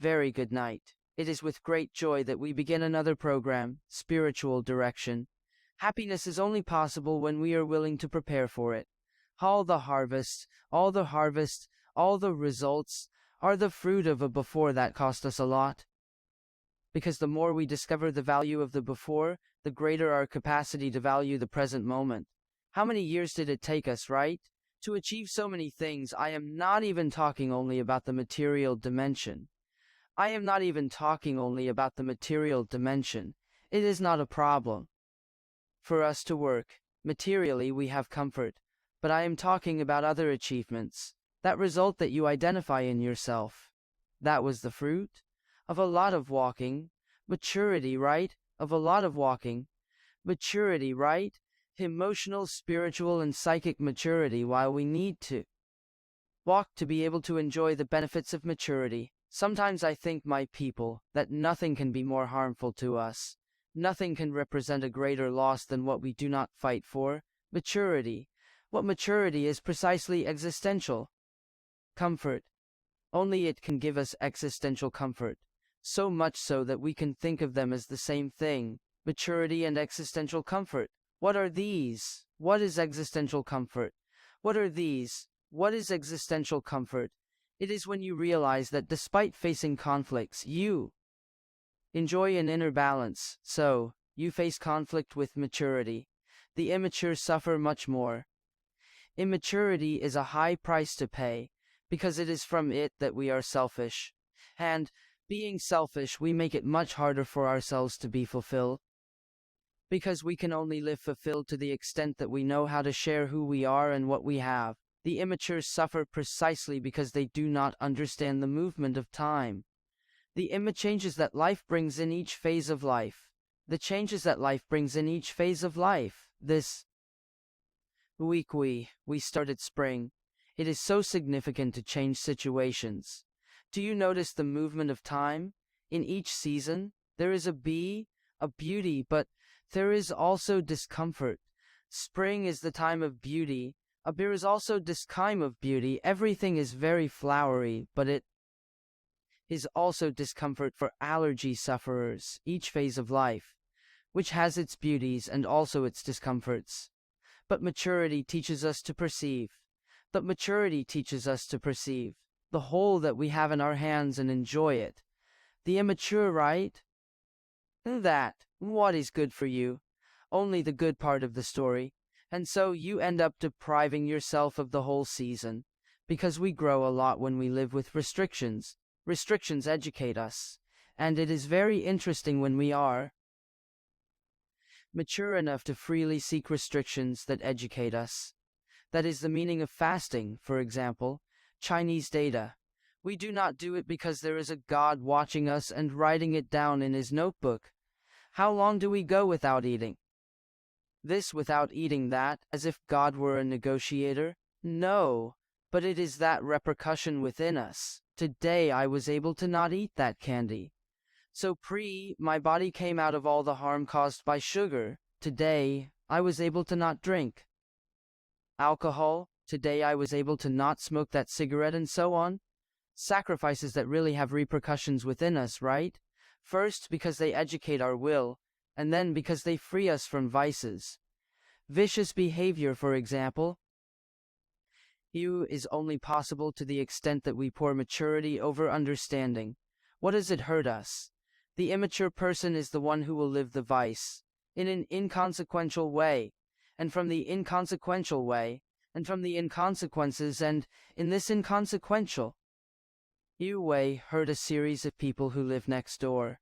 Very good night. It is with great joy that we begin another program, Spiritual Direction. Happiness is only possible when we are willing to prepare for it. All the harvest, all the harvest, all the results are the fruit of a before that cost us a lot. Because the more we discover the value of the before, the greater our capacity to value the present moment. How many years did it take us, right? To achieve so many things. I am not even talking only about the material dimension. I am not even talking only about the material dimension. It is not a problem for us to work. Materially, we have comfort. But I am talking about other achievements. That result that you identify in yourself. That was the fruit of a lot of walking. Maturity, right? Of a lot of walking. Maturity, right? Emotional, spiritual, and psychic maturity. While we need to walk to be able to enjoy the benefits of maturity. Sometimes I think, my people, that nothing can be more harmful to us. Nothing can represent a greater loss than what we do not fight for. Maturity. What maturity is precisely existential comfort. Only it can give us existential comfort. So much so that we can think of them as the same thing. Maturity and existential comfort. What are these? What is existential comfort? What are these? What is existential comfort? It is when you realize that despite facing conflicts, you enjoy an inner balance. So, you face conflict with maturity. The immature suffer much more. Immaturity is a high price to pay, because it is from it that we are selfish. And, being selfish, we make it much harder for ourselves to be fulfilled. Because we can only live fulfilled to the extent that we know how to share who we are and what we have. The immature suffer precisely because they do not understand the movement of time. The changes that life brings in each phase of life. The changes that life brings in each phase of life. This week we started spring. It is so significant to change situations. Do you notice the movement of time? In each season, there is a beauty, but there is also discomfort. Spring is the time of beauty. There is also this time of beauty. Everything is very flowery, but it is also discomfort for allergy sufferers. Each phase of life, which has its beauties and also its discomforts. But maturity teaches us to perceive. The whole that we have in our hands and enjoy it. The immature, right? That, what is good for you? Only the good part of the story. And so you end up depriving yourself of the whole season. Because we grow a lot when we live with restrictions. Restrictions educate us. And it is very interesting when we are mature enough to freely seek restrictions that educate us. That is the meaning of fasting, for example. Chinese data. We do not do it because there is a God watching us and writing it down in his notebook. How long do we go without eating this, without eating that, as if God were a negotiator? No, but it is that repercussion within us. Today I was able to not eat that candy. So my body came out of all the harm caused by sugar. Today, I was able to not drink alcohol. Today I was able to not smoke that cigarette, and so on. Sacrifices that really have repercussions within us, right? First, because they educate our will, and then because they free us from vices. Vicious behavior, for example. Is only possible to the extent that we pour maturity over understanding. What does it hurt us? The immature person is the one who will live the vice in an inconsequential way, and from the inconsequential way, and from the inconsequences, and in this inconsequential way hurt a series of people who live next door.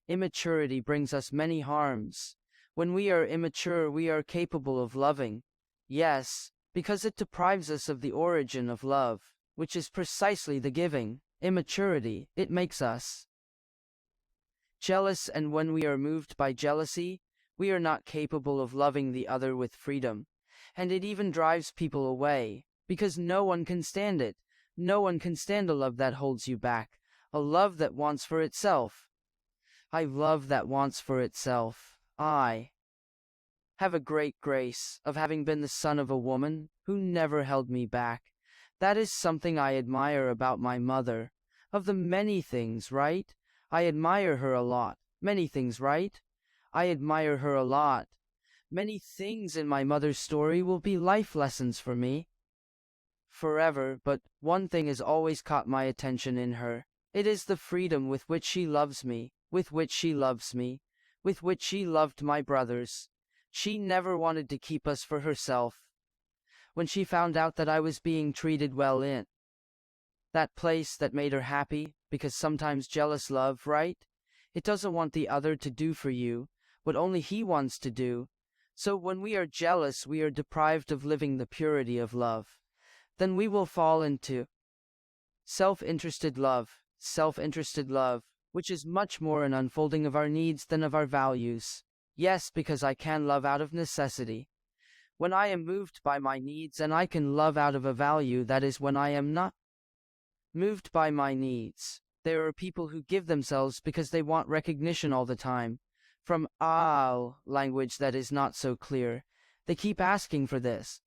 Immaturity brings us many harms. When we are immature, we are capable of loving. Yes, because it deprives us of the origin of love, which is precisely the giving. Immaturity, it makes us jealous, and when we are moved by jealousy, we are not capable of loving the other with freedom. And it even drives people away, because no one can stand it. No one can stand a love that holds you back, a love that wants for itself. I love that wants for itself. I have a great grace of having been the son of a woman who never held me back. That is something I admire about my mother. Of the many things, right? I admire her a lot. Many things, right? I admire her a lot. Many things in my mother's story will be life lessons for me forever, but one thing has always caught my attention in her. It is the freedom with which she loves me, with which she loves me, with which she loved my brothers. She never wanted to keep us for herself. When she found out that I was being treated well in that place that made her happy, because sometimes jealous love, right? It doesn't want the other to do for you what only he wants to do. So when we are jealous, we are deprived of living the purity of love. Then we will fall into self-interested love, which is much more an unfolding of our needs than of our values. Yes, because I can love out of necessity. When I am moved by my needs, and I can love out of a value, that is when I am not moved by my needs. There are people who give themselves because they want recognition all the time. From language that is not so clear. They keep asking for this.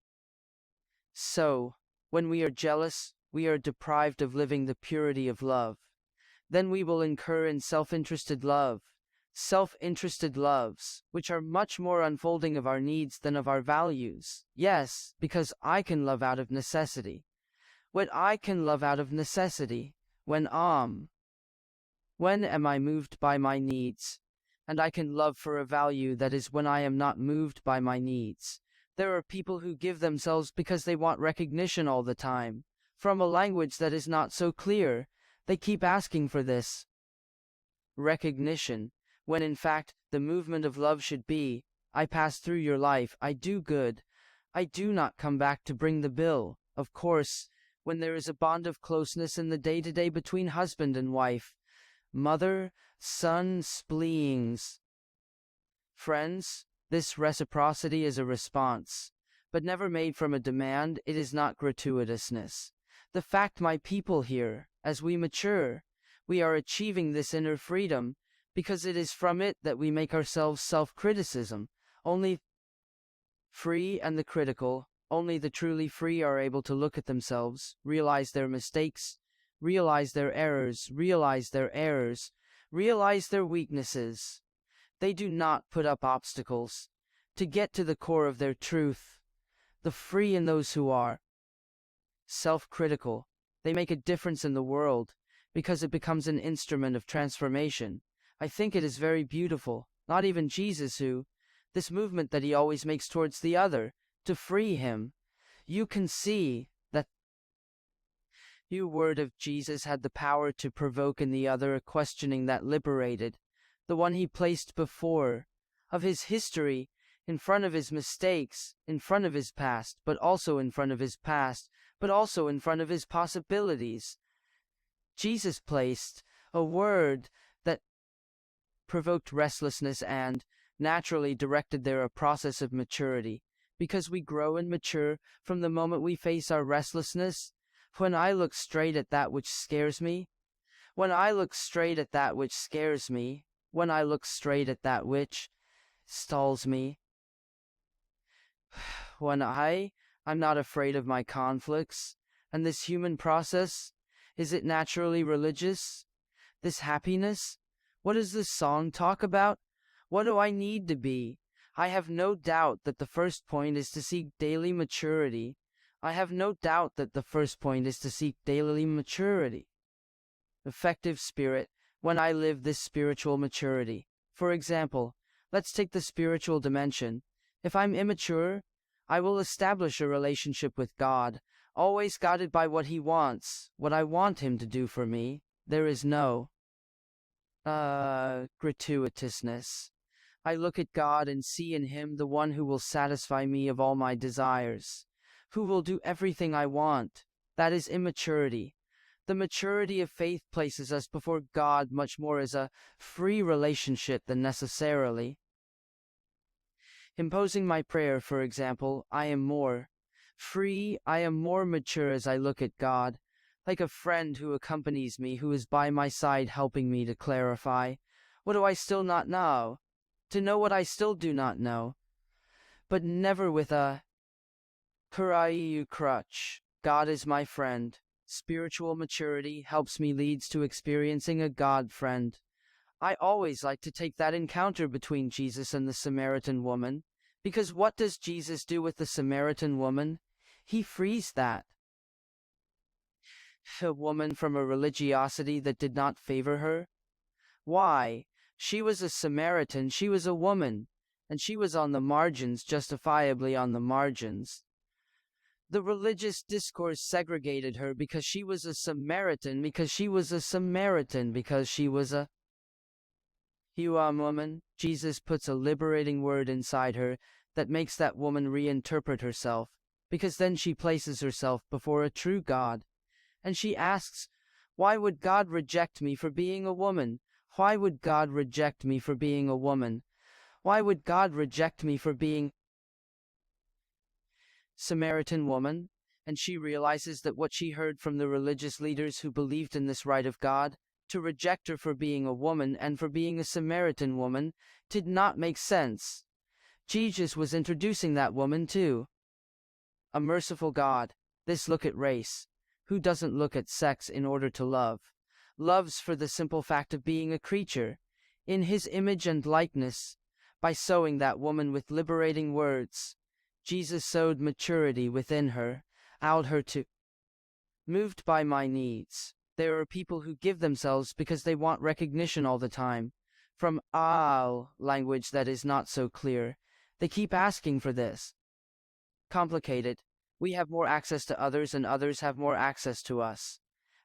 So, when we are jealous, we are deprived of living the purity of love. Then we will incur in self-interested loves, which are much more unfolding of our needs than of our values. Yes, because I can love out of necessity. When I can love out of necessity, when am I moved by my needs? And I can love for a value, that is when I am not moved by my needs. There are people who give themselves because they want recognition all the time. From a language that is not so clear, they keep asking for this recognition, when in fact the movement of love should be, I pass through your life, I do good, I do not come back to bring the bill. Of course, when there is a bond of closeness in the day-to-day between husband and wife, mother, son, siblings, friends, this reciprocity is a response, but never made from a demand. It is not gratuitousness. The fact, my people, here, as we mature, we are achieving this inner freedom, because it is from it that we make ourselves self-criticism. Only free and the critical, only the truly free are able to look at themselves, realize their mistakes, realize their errors, realize their weaknesses. They do not put up obstacles to get to the core of their truth. The free and those who are self-critical, they make a difference in the world, because it becomes an instrument of transformation. I think it is very beautiful, not even Jesus who, this movement that he always makes towards the other, to free him. You can see that the word of Jesus had the power to provoke in the other a questioning that liberated, the one he placed before, of his history, in front of his mistakes, in front of his past, but also in front of his past, but also in front of his possibilities. Jesus placed a word that provoked restlessness and naturally directed there a process of maturity, because we grow and mature from the moment we face our restlessness. When I look straight at that which scares me, when I look straight at that which scares me, when I look straight at that which stalls me, when I'm not afraid of my conflicts, and this human process, is it naturally religious? This happiness? What does this song talk about? What do I need to be? I have no doubt that the first point is to seek daily maturity. I have no doubt that the first point is to seek daily maturity. Effective spirit, when I live this spiritual maturity. For example, let's take the spiritual dimension. If I'm immature, I will establish a relationship with God, always guided by what he wants, what I want him to do for me. There is no gratuitousness. I look at God and see in him the one who will satisfy me of all my desires, who will do everything I want. That is immaturity. The maturity of faith places us before God much more as a free relationship than necessarily imposing my prayer. For example, I am more free, I am more mature as I look at God, like a friend who accompanies me, who is by my side helping me to clarify. What do I still not know? To know what I still do not know. But never with a crutch. God is my friend. Spiritual maturity helps me leads to experiencing a God friend. I always like to take that encounter between Jesus and the Samaritan woman, because what does Jesus do with the Samaritan woman? He frees that a woman from a religiosity that did not favor her. Why? She was a Samaritan, she was a woman, and she was on the margins, justifiably on the margins. The religious discourse segregated her because she was a Samaritan, because she was a Samaritan, because she was a woman. Jesus puts a liberating word inside her that makes that woman reinterpret herself, because then she places herself before a true God. And she asks, why would God reject me for being a woman? Why would God reject me for being a woman? Why would God reject me for being Samaritan woman? And she realizes that what she heard from the religious leaders who believed in this right of God, to reject her for being a woman and for being a Samaritan woman, did not make sense. Jesus was introducing that woman to a merciful God. This look at race. Who doesn't look at sex in order to love? Loves for the simple fact of being a creature, in his image and likeness. By sowing that woman with liberating words, Jesus sowed maturity within her, allowed her to moved by my needs. There are people who give themselves because they want recognition all the time. From language that is not so clear. They keep asking for this. Complicated. We have more access to others and others have more access to us.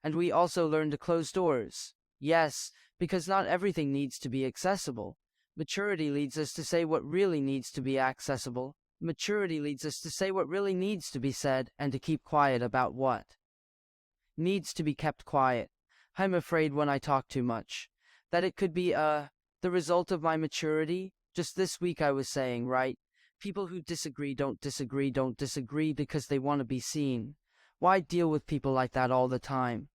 And we also learn to close doors. Yes, because not everything needs to be accessible. Maturity leads us to say what really needs to be accessible. Maturity leads us to say what really needs to be said and to keep quiet about what needs to be kept quiet. I'm afraid when I talk too much, that it could be the result of my maturity. Just this week I was saying, right? People who disagree don't disagree because they want to be seen. Why deal with people like that all the time?